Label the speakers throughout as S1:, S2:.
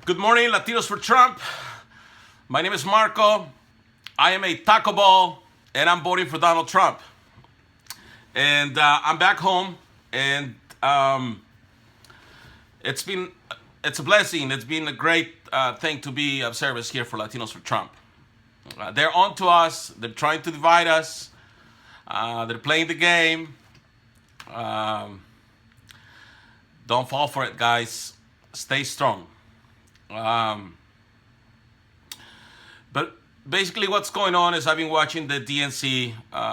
S1: Good morning, Latinos for Trump. My name is Marco. I am a Taco Ball, and I'm voting for Donald Trump. And I'm back home, and it's been it's a blessing. It's been a great thing to be of service here for Latinos for Trump. They're on to us. They're trying to divide us. They're playing the game. Um, don't fall for it, guys. Stay strong. Um, but basically, what's going on is I've been watching the DNC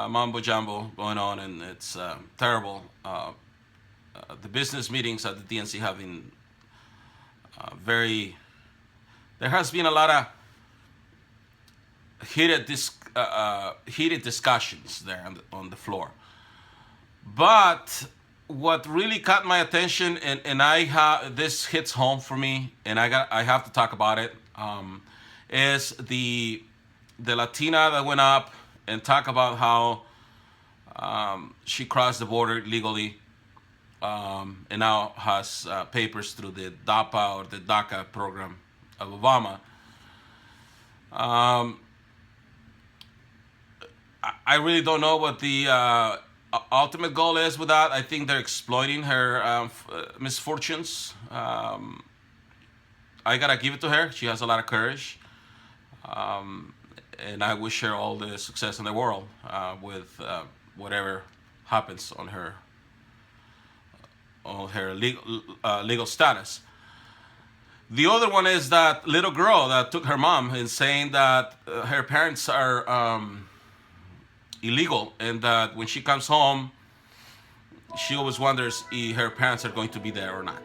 S1: mambo jumbo going on, and it's terrible. The business meetings at the DNC have been very. There has been a lot of heated discussions there on the floor. But what really caught my attention, and this hits home for me, and I have to talk about it, is the Latina that went up and talk about how she crossed the border legally, and now has papers through the DAPA or the DACA program of Obama. Um, I really don't know what the ultimate goal is with that. I think they're exploiting her misfortunes. I gotta give it to her. She has a lot of courage, um, and I wish her all the success in the world with whatever happens on her legal status. The other one is that little girl that took her mom and saying that her parents are illegal, and that when she comes home, she always wonders if her parents are going to be there or not.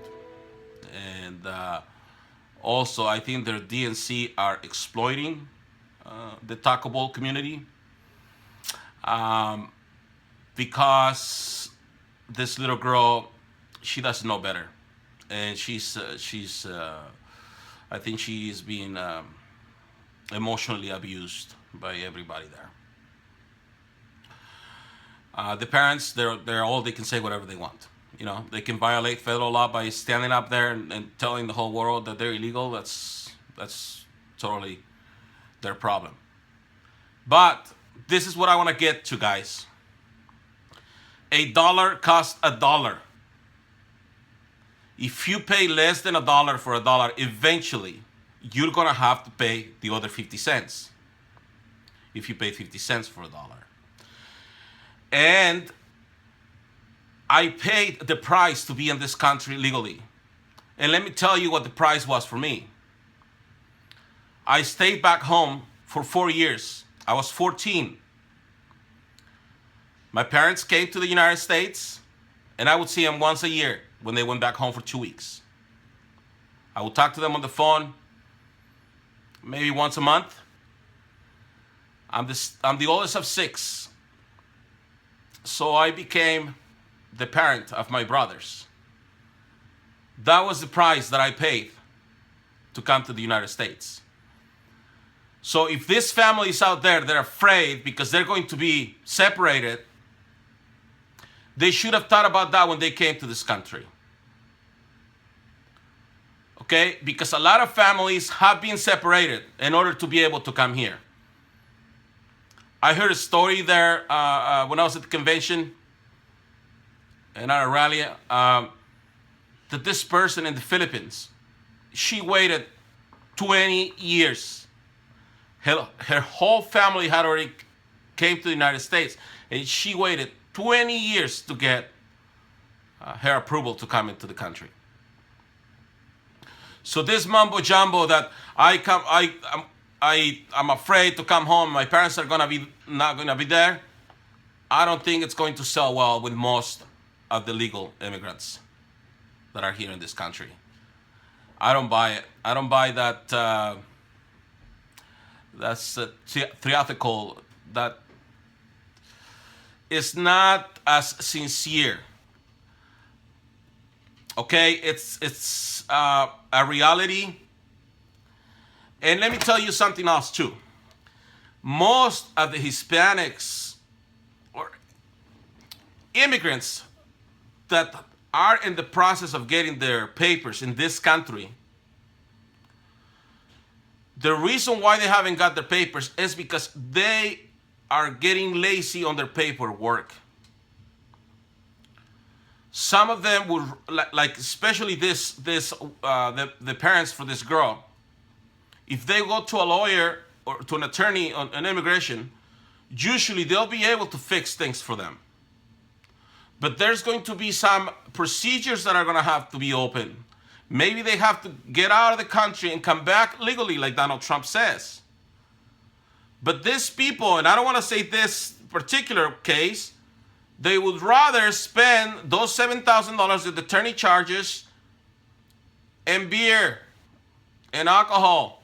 S1: And also, I think the DNC are exploiting the Taco Ball community, um, because this little girl, she doesn't know better, and she's I think she is being emotionally abused by everybody there. The parents, they're all, they can say whatever they want. You know, they can violate federal law by standing up there and telling the whole world that they're illegal. That's totally their problem. But this is what I want to get to, guys. A dollar costs a dollar. If you pay less than a dollar for a dollar, eventually you're gonna have to pay the other 50 cents. If you pay 50 cents for a dollar. And I paid the price to be in this country legally. And let me tell you what the price was for me. I stayed back home for 4 years. I was 14. My parents came to the United States, and I would see them once a year when they went back home for 2 weeks. I would talk to them on the phone maybe once a month. I'm the oldest of 6. So I became the parent of my brothers. That was the price that I paid to come to the United States. So if these families out there, they're afraid because they're going to be separated, they should have thought about that when they came to this country. Okay? Because a lot of families have been separated in order to be able to come here. I heard a story there when I was at the convention and at a rally, that this person in the Philippines, she waited 20 years. Her whole family had already came to the United States, and she waited 20 years to get her approval to come into the country. So this mumbo jumbo that I'm afraid to come home, my parents are not gonna be there, I don't think it's going to sell well with most of the legal immigrants that are here in this country. I don't buy it. I don't buy that. That's theatrical. That is not as sincere. Okay, it's a reality. And let me tell you something else too. Most of the Hispanics or immigrants that are in the process of getting their papers in this country The reason why they haven't got their papers is because they are getting lazy on their paperwork. Some of them would, like especially the parents for this girl, if they go to a lawyer or to an attorney on immigration, usually they'll be able to fix things for them. But there's going to be some procedures that are going to have to be open. Maybe they have to get out of the country and come back legally, like Donald Trump says. But these people, and I don't want to say this particular case, they would rather spend those $7,000 with attorney charges and beer and alcohol.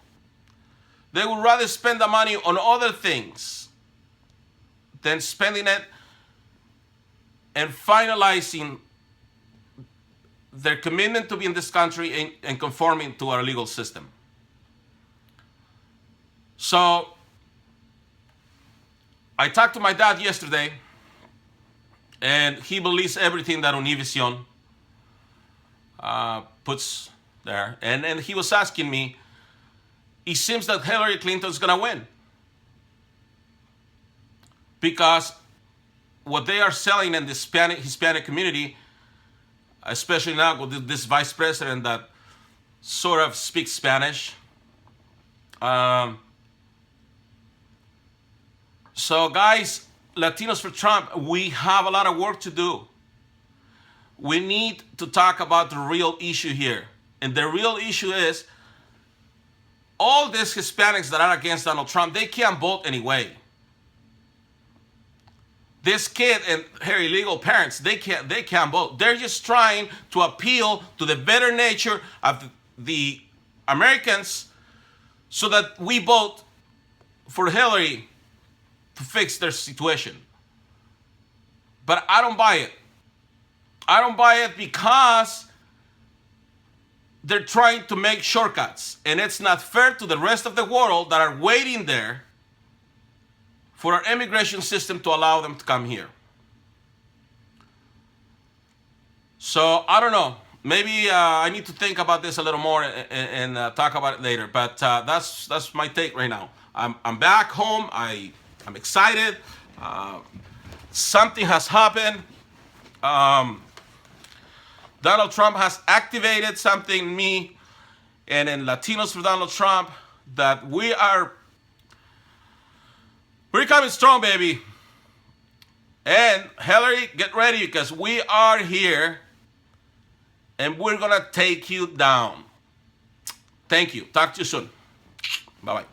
S1: They would rather spend the money on other things than spending it and finalizing their commitment to be in this country and conforming to our legal system. So I talked to my dad yesterday, and he believes everything that Univision puts there. And he was asking me, it seems that Hillary Clinton is going to win. Because what they are selling in the Hispanic community, especially now with this vice president that sort of speaks Spanish. So guys, Latinos for Trump, we have a lot of work to do. We need to talk about the real issue here. And the real issue is all these Hispanics that are against Donald Trump, they can't vote anyway. This kid and her illegal parents, they can't vote. They're just trying to appeal to the better nature of the Americans so that we vote for Hillary to fix their situation. But I don't buy it. I don't buy it because they're trying to make shortcuts. And it's not fair to the rest of the world that are waiting there for our immigration system to allow them to come here. So I don't know. Maybe I need to think about this a little more and talk about it later. But that's my take right now. I'm back home. I'm excited. Something has happened. Donald Trump has activated something in me and in Latinos for Donald Trump that we're coming strong, baby. And Hillary, get ready because we are here and we're going to take you down. Thank you. Talk to you soon. Bye-bye.